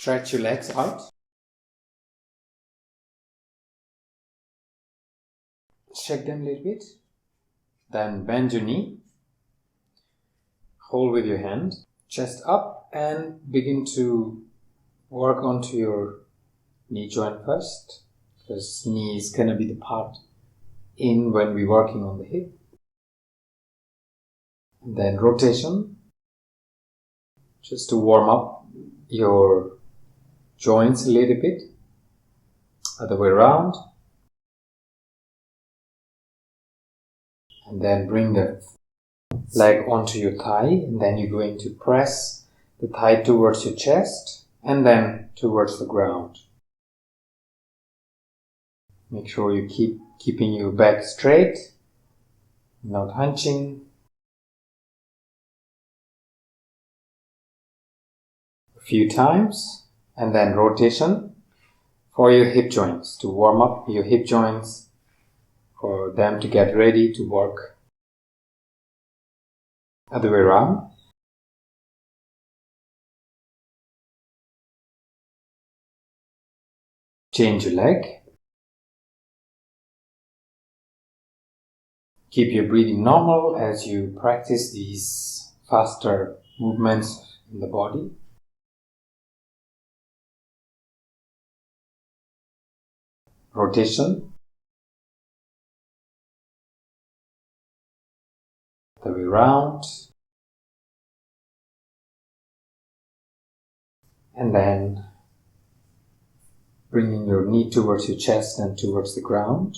Stretch your legs out. Shake them a little bit. Then bend your knee. Hold with your hand. Chest up and begin to work onto your knee joint first. Because knee is going to be the part in when we're working on the hip. And then rotation. Just to warm up your joints a little bit. Other way around. And then bring the leg onto your thigh, and then you're going to press the thigh towards your chest and then towards the ground. Make sure you keeping your back straight, not hunching. A few times, and then rotation for your hip joints, to warm up your hip joints, for them to get ready to work. Other way around. Change your leg. Keep your breathing normal as you practice these faster movements in the body. Rotation. The way around. And then bringing your knee towards your chest and towards the ground.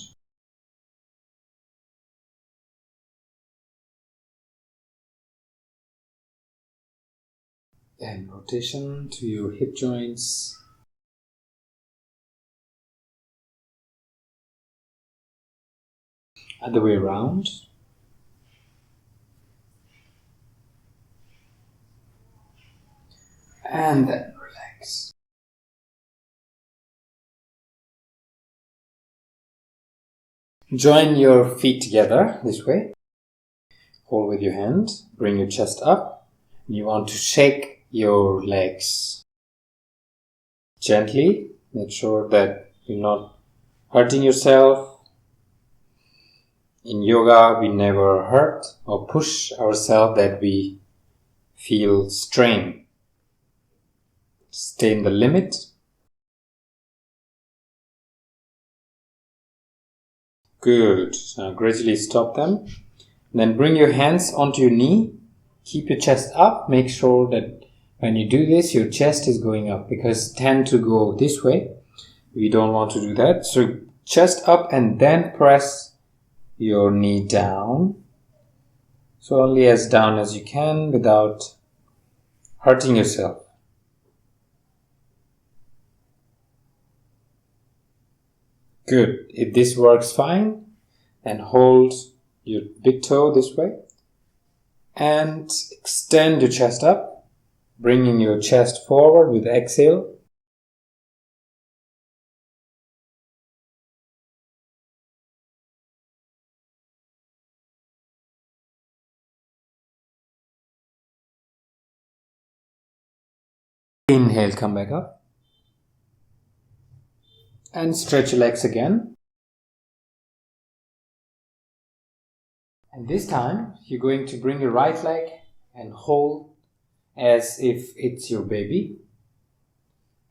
Then rotation to your hip joints. Other way around. And then relax. Join your feet together this way. Hold with your hand. Bring your chest up. You want to shake your legs gently. Make sure that you're not hurting yourself. In yoga, we never hurt or push ourselves that we feel strain. Stay in the limit. Good. Now gradually stop them. Then bring your hands onto your knee. Keep your chest up. Make sure that when you do this, your chest is going up, because tend to go this way. We don't want to do that. So chest up and then press your knee down. So only as down as you can without hurting yourself. Good. If this works fine, then hold your big toe this way and extend your chest up, bringing your chest forward with exhale. Inhale, come back up. And stretch your legs again. And this time, you're going to bring your right leg and hold as if it's your baby.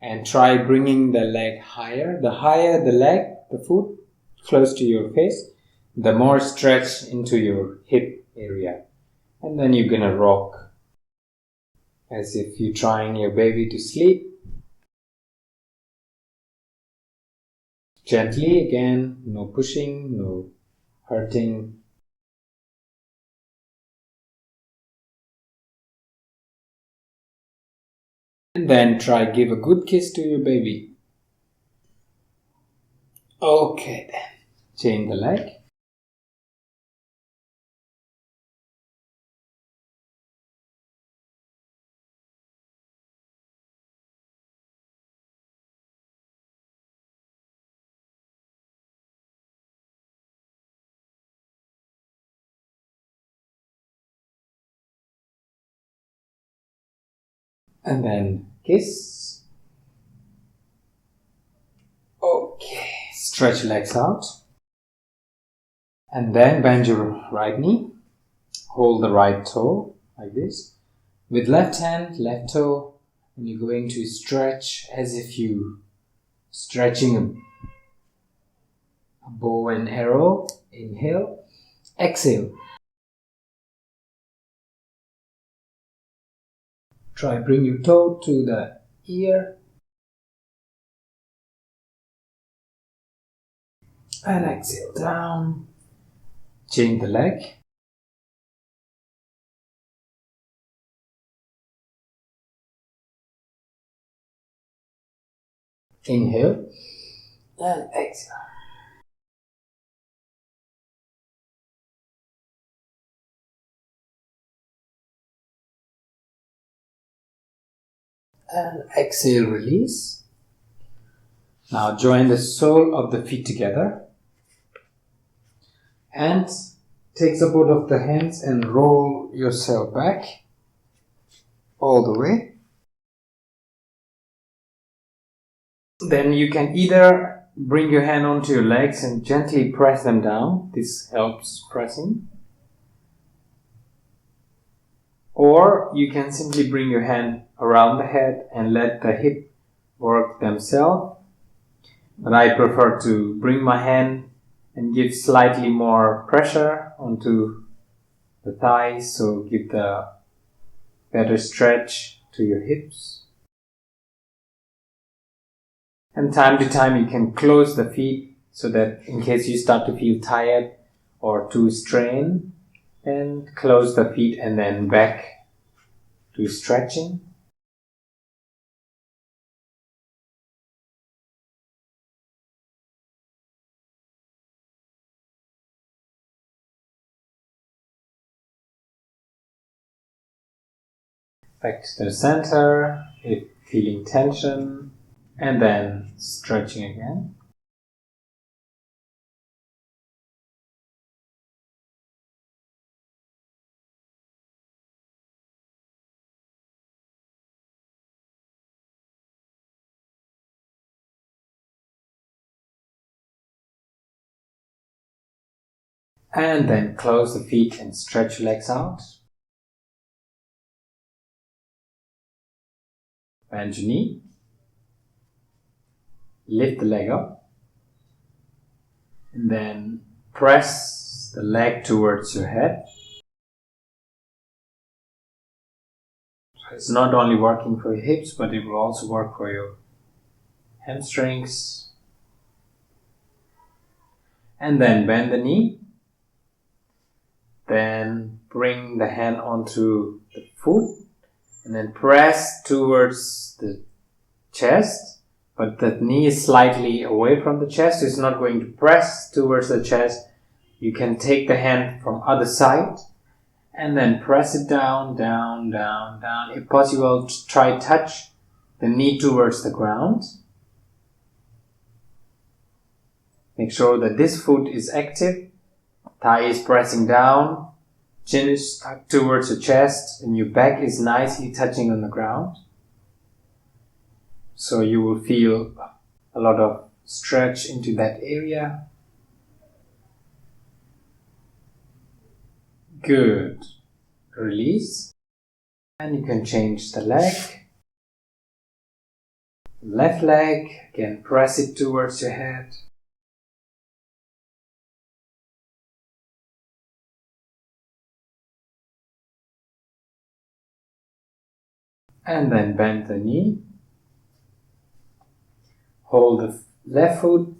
And try bringing the leg higher. The higher the leg, the foot, close to your face, the more stretch into your hip area. And then you're going to rock as if you're trying your baby to sleep. Gently again, no pushing, no hurting. And then try give a good kiss to your baby. Okay then. Change the leg. And then kiss. Stretch legs out. And then bend your right knee. Hold the right toe like this. With left hand, left toe, and you're going to stretch as if you stretching a bow and arrow. Inhale. Exhale. Try bring your toe to the ear. And exhale down. Change the leg. Inhale and exhale. And exhale, release. Now join the sole of the feet together. And take support of the hands and roll yourself back all the way. Then you can either bring your hand onto your legs and gently press them down. This helps pressing. Or you can simply bring your hand around the head and let the hip work themselves. But I prefer to bring my hand and give slightly more pressure onto the thighs, so give the better stretch to your hips. And time to time you can close the feet so that in case you start to feel tired or too strained, then close the feet and then back to stretching. Back to the center, if feeling tension, and then stretching again. And then close the feet and stretch your legs out. Bend your knee. Lift the leg up. And then press the leg towards your head. It's not only working for your hips, but it will also work for your hamstrings. And then bend the knee. Then bring the hand onto the foot. And then press towards the chest. But the knee is slightly away from the chest. It's not going to press towards the chest. You can take the hand from other side. And then press it down, down, down, down. If possible, try touch the knee towards the ground. Make sure that this foot is active. Thigh is pressing down. Chin is tucked towards the chest. And your back is nicely touching on the ground. So you will feel a lot of stretch into that area. Good. Release. And you can change the leg. Left leg. Again, press it towards your head. And then bend the knee. Hold the left foot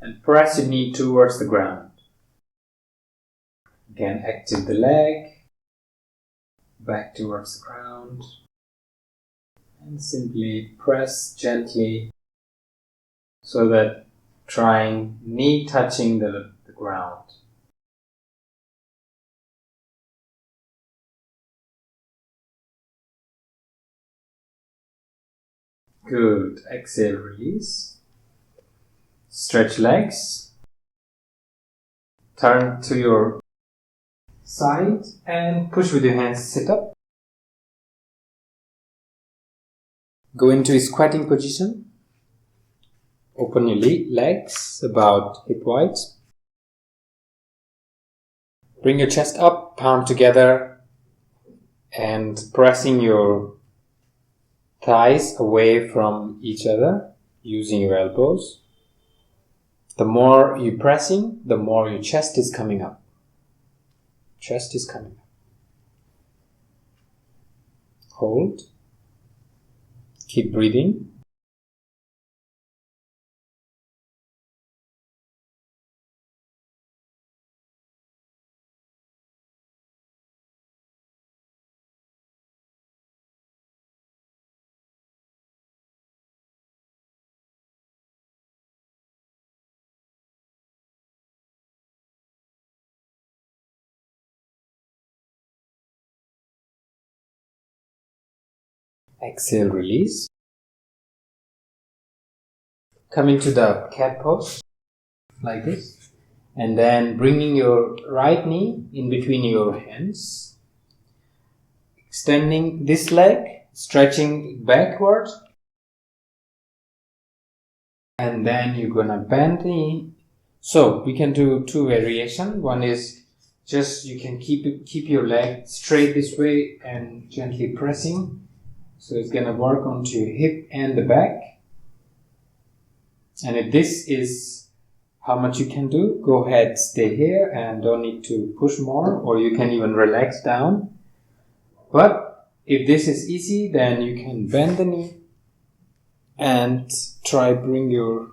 and press your knee towards the ground. Again, active the leg. Back towards the ground. And simply press gently so that trying knee touching the ground. Good. Exhale, release. Stretch legs. Turn to your side and push with your hands, sit up. Go into a squatting position. Open your legs about hip wide. Bring your chest up, palm together, and pressing your thighs away from each other using your elbows. The more you're pressing, the more your chest is coming up. Chest is coming up. Hold. Keep breathing. Exhale, release. Come into the cat pose, like this. And then bringing your right knee in between your hands. Extending this leg, stretching backward. And then you're gonna bend the knee. So we can do two variations. One is just you can keep your leg straight this way and gently pressing. So it's gonna work onto your hip and the back. And if this is how much you can do, go ahead, stay here and don't need to push more, or you can even relax down. But if this is easy, then you can bend the knee and try bring your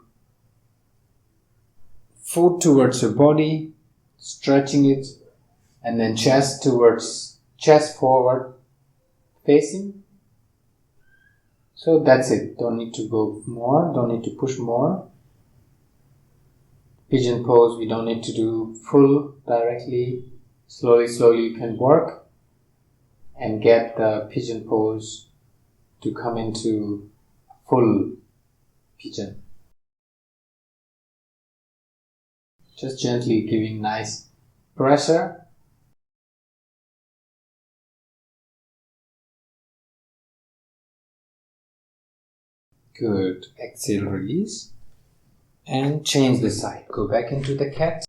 foot towards your body, stretching it, and then chest forward facing. So that's it. Don't need to go more. Don't need to push more. Pigeon pose, we don't need to do full directly. Slowly you can work and get the pigeon pose to come into full pigeon. Just gently giving nice pressure. Good. Exhale, release. And change the side. Go back into the cat.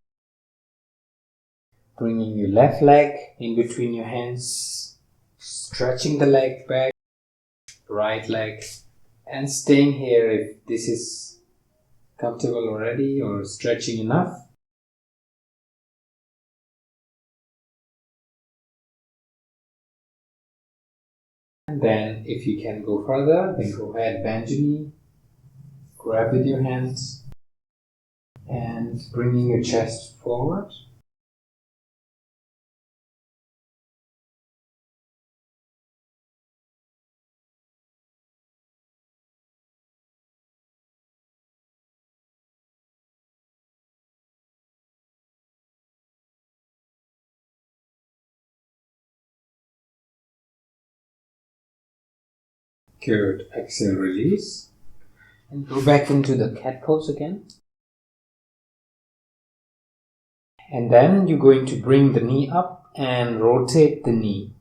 Bringing your left leg in between your hands. Stretching the leg back. Right leg. And staying here if this is comfortable already or stretching enough. And then if you can go further, then go ahead, bend your knee, grab with your hands, and bringing your chest forward. Good. Exhale, release. And go back into the cat pose again. And then you're going to bring the knee up and rotate the knee.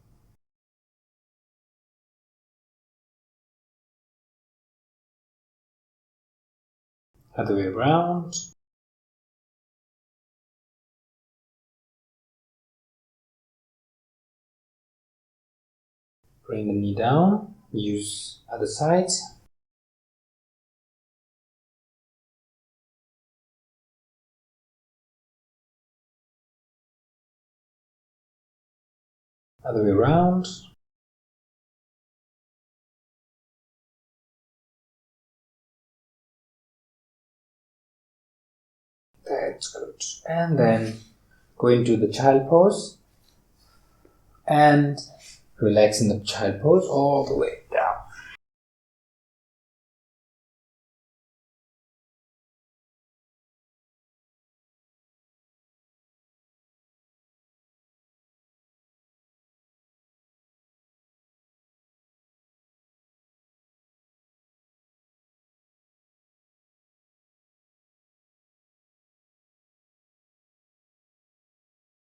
Other way around. Bring the knee down. Use other side. Other way around. That's good. And then go into the child pose and relax in the child pose all the way down.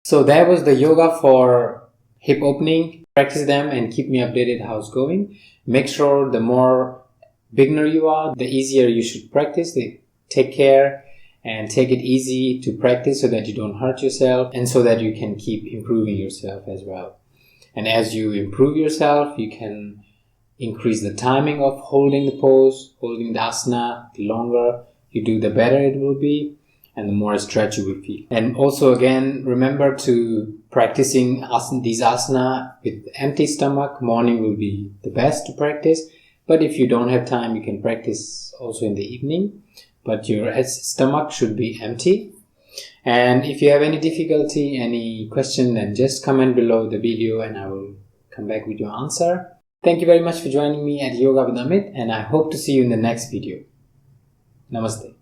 So that was the yoga for hip opening. Practice them and keep me updated how it's going. Make sure the more beginner you are, the easier you should practice. The take care and take it easy to practice so that you don't hurt yourself and so that you can keep improving yourself as well. And as you improve yourself, you can increase the timing of holding the pose, holding the asana. The longer you do, the better it will be, and the more stretch you will feel. And also again, remember to practicing these asana with empty stomach. Morning will be the best to practice, but if you don't have time, you can practice also in the evening, but your stomach should be empty. And if you have any difficulty, any question, then just comment below the video and I will come back with your answer. Thank you very much for joining me at Yoga with Amit, and I hope to see you in the next video. Namaste.